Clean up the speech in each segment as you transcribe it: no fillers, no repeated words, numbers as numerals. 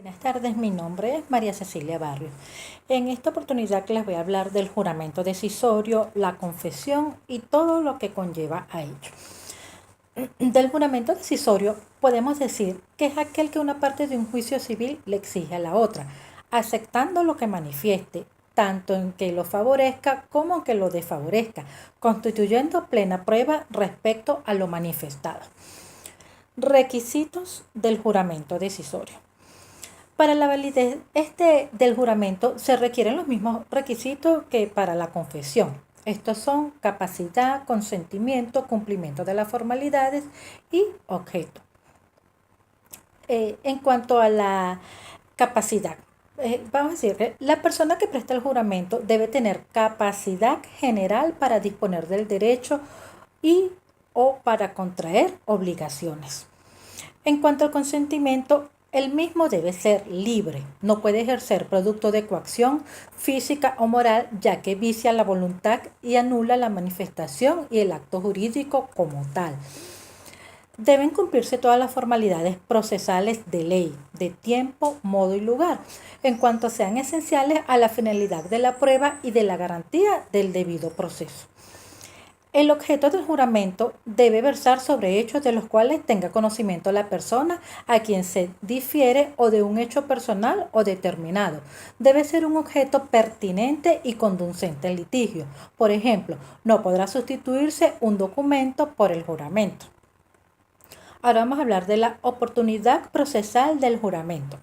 Buenas tardes, mi nombre es María Cecilia Barrios. En esta oportunidad les voy a hablar del juramento decisorio, la confesión y todo lo que conlleva a ello. Del juramento decisorio podemos decir que es aquel que una parte de un juicio civil le exige a la otra, aceptando lo que manifieste, tanto en que lo favorezca como en que lo desfavorezca, constituyendo plena prueba respecto a lo manifestado. Requisitos del juramento decisorio. Para la validez del juramento se requieren los mismos requisitos que para la confesión. Estos son capacidad, consentimiento, cumplimiento de las formalidades y objeto. En cuanto a la capacidad, vamos a decir que la persona que presta el juramento debe tener capacidad general para disponer del derecho y o para contraer obligaciones. En cuanto al consentimiento, el mismo debe ser libre, no puede ejercer producto de coacción física o moral, ya que vicia la voluntad y anula la manifestación y el acto jurídico como tal. Deben cumplirse todas las formalidades procesales de ley, de tiempo, modo y lugar, en cuanto sean esenciales a la finalidad de la prueba y de la garantía del debido proceso. El objeto del juramento debe versar sobre hechos de los cuales tenga conocimiento la persona a quien se difiere o de un hecho personal o determinado. Debe ser un objeto pertinente y conducente al litigio. Por ejemplo, no podrá sustituirse un documento por el juramento. Ahora vamos a hablar de la oportunidad procesal del juramento.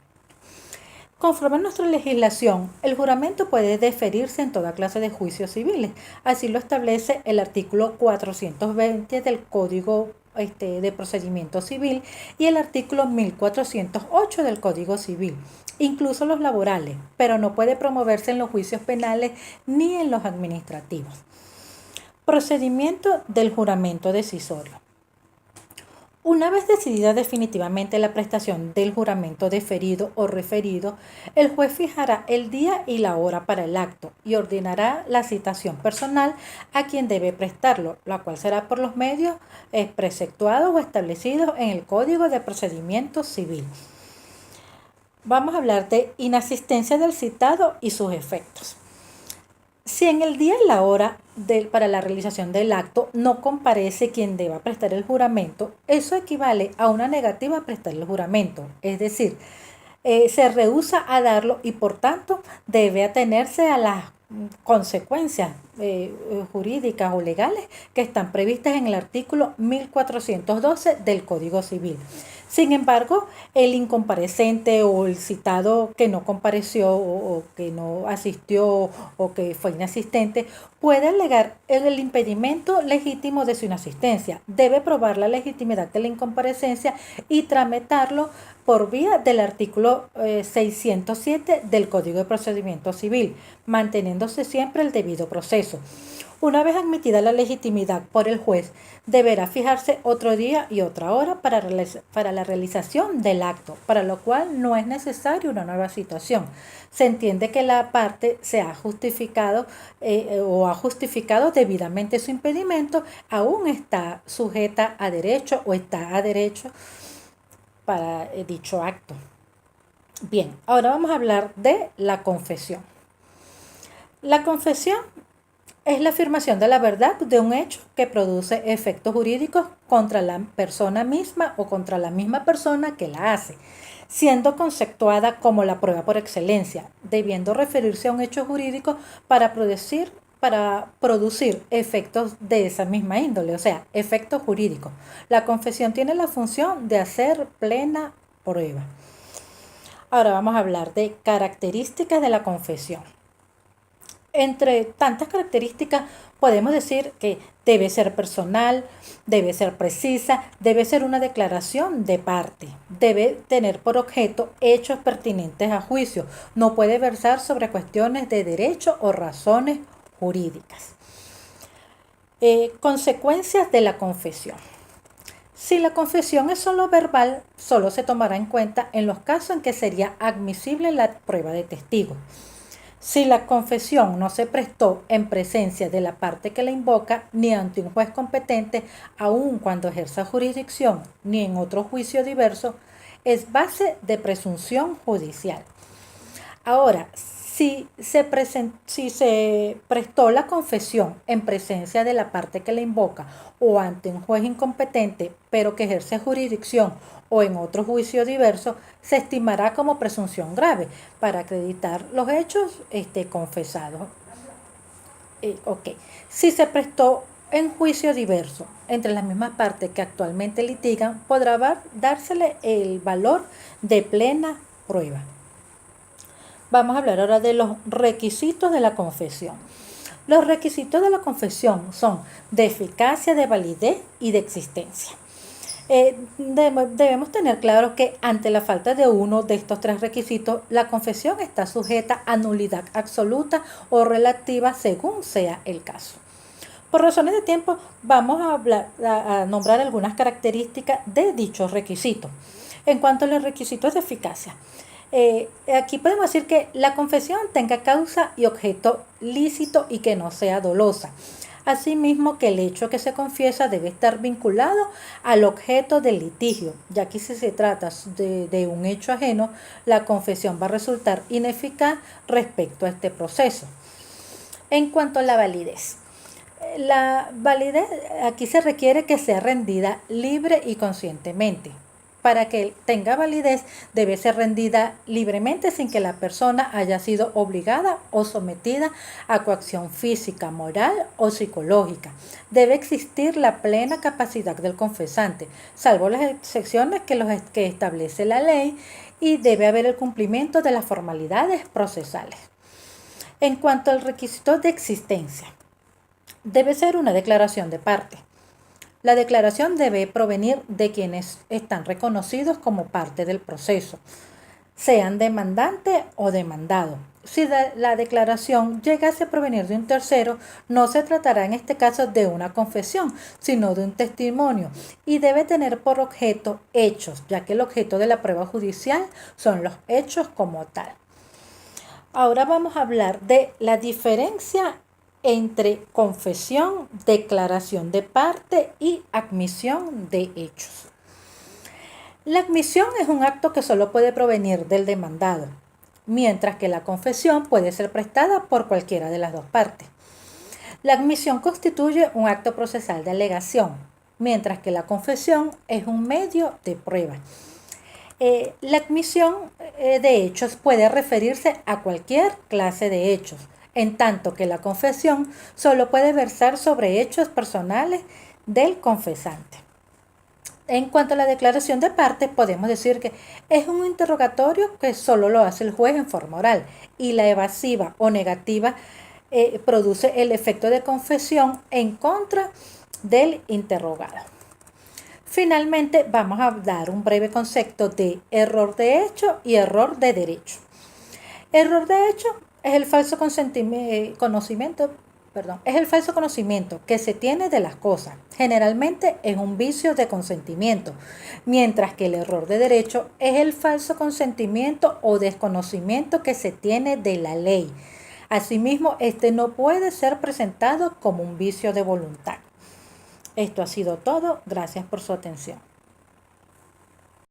Conforme a nuestra legislación, el juramento puede deferirse en toda clase de juicios civiles. Así lo establece el artículo 420 del Código de Procedimiento Civil y el artículo 1408 del Código Civil, incluso los laborales, pero no puede promoverse en los juicios penales ni en los administrativos. Procedimiento del juramento decisorio. Una vez decidida definitivamente la prestación del juramento deferido o referido, el juez fijará el día y la hora para el acto y ordenará la citación personal a quien debe prestarlo, la cual será por los medios preceptuados o establecidos en el Código de Procedimiento Civil. Vamos a hablar de inasistencia del citado y sus efectos. Si en el día y la hora para la realización del acto no comparece quien deba prestar el juramento, eso equivale a una negativa a prestar el juramento, es decir, se rehúsa a darlo y por tanto debe atenerse a las consecuencias jurídicas o legales que están previstas en el artículo 1412 del Código Civil. Sin embargo, el incomparecente o el citado que no compareció o que no asistió o que fue inasistente puede alegar el impedimento legítimo de su inasistencia. Debe probar la legitimidad de la incomparecencia y tramitarlo por vía del artículo 607 del Código de Procedimiento Civil, manteniéndose siempre el debido proceso. Una vez admitida la legitimidad por el juez, deberá fijarse otro día y otra hora para la realización del acto, para lo cual no es necesaria una nueva citación. Se entiende que la parte se ha justificado o ha justificado debidamente su impedimento, aún está sujeta a derecho o está a derecho para dicho acto. Bien, ahora vamos a hablar de la confesión. La confesión es la afirmación de la verdad de un hecho que produce efectos jurídicos contra la persona misma o contra la misma persona que la hace, siendo conceptuada como la prueba por excelencia, debiendo referirse a un hecho jurídico para producir efectos de esa misma índole, o sea, efectos jurídicos. La confesión tiene la función de hacer plena prueba. Ahora vamos a hablar de características de la confesión. Entre tantas características podemos decir que debe ser personal, debe ser precisa, debe ser una declaración de parte, debe tener por objeto hechos pertinentes a juicio, no puede versar sobre cuestiones de derecho o razones jurídicas. Consecuencias de la confesión. Si la confesión es solo verbal, solo se tomará en cuenta en los casos en que sería admisible la prueba de testigo. Si la confesión no se prestó en presencia de la parte que la invoca, ni ante un juez competente, aun cuando ejerza jurisdicción, ni en otro juicio diverso, es base de presunción judicial. Ahora, si se prestó la confesión en presencia de la parte que la invoca o ante un juez incompetente, pero que ejerce jurisdicción o en otro juicio diverso, se estimará como presunción grave para acreditar los hechos confesados. Ok. Si se prestó en juicio diverso entre las mismas partes que actualmente litigan, podrá dársele el valor de plena prueba. Vamos a hablar ahora de los requisitos de la confesión. Los requisitos de la confesión son de eficacia, de validez y de existencia. Debemos tener claro que ante la falta de uno de estos tres requisitos, la confesión está sujeta a nulidad absoluta o relativa según sea el caso. Por razones de tiempo, vamos a nombrar algunas características de dichos requisitos. En cuanto a los requisitos de eficacia, aquí podemos decir que la confesión tenga causa y objeto lícito y que no sea dolosa. Asimismo, que el hecho que se confiesa debe estar vinculado al objeto del litigio, ya que si se trata de un hecho ajeno, la confesión va a resultar ineficaz respecto a este proceso. En cuanto a la validez, aquí se requiere que sea rendida libre y conscientemente. Para que tenga validez, debe ser rendida libremente sin que la persona haya sido obligada o sometida a coacción física, moral o psicológica. Debe existir la plena capacidad del confesante, salvo las excepciones que establece la ley, y debe haber el cumplimiento de las formalidades procesales. En cuanto al requisito de existencia, debe ser una declaración de parte. La declaración debe provenir de quienes están reconocidos como parte del proceso, sean demandante o demandado. Si la declaración llegase a provenir de un tercero, no se tratará en este caso de una confesión, sino de un testimonio, y debe tener por objeto hechos, ya que el objeto de la prueba judicial son los hechos como tal. Ahora vamos a hablar de la diferencia entre confesión, declaración de parte y admisión de hechos. La admisión es un acto que solo puede provenir del demandado, mientras que la confesión puede ser prestada por cualquiera de las dos partes. La admisión constituye un acto procesal de alegación, mientras que la confesión es un medio de prueba. La admisión de hechos puede referirse a cualquier clase de hechos, en tanto que la confesión solo puede versar sobre hechos personales del confesante. En cuanto a la declaración de parte, podemos decir que es un interrogatorio que solo lo hace el juez en forma oral, y la evasiva o negativa produce el efecto de confesión en contra del interrogado. Finalmente, vamos a dar un breve concepto de error de hecho y error de derecho. Error de hecho es el falso conocimiento que se tiene de las cosas. Generalmente es un vicio de consentimiento, mientras que el error de derecho es el falso consentimiento o desconocimiento que se tiene de la ley. Asimismo, este no puede ser presentado como un vicio de voluntad. Esto ha sido todo. Gracias por su atención.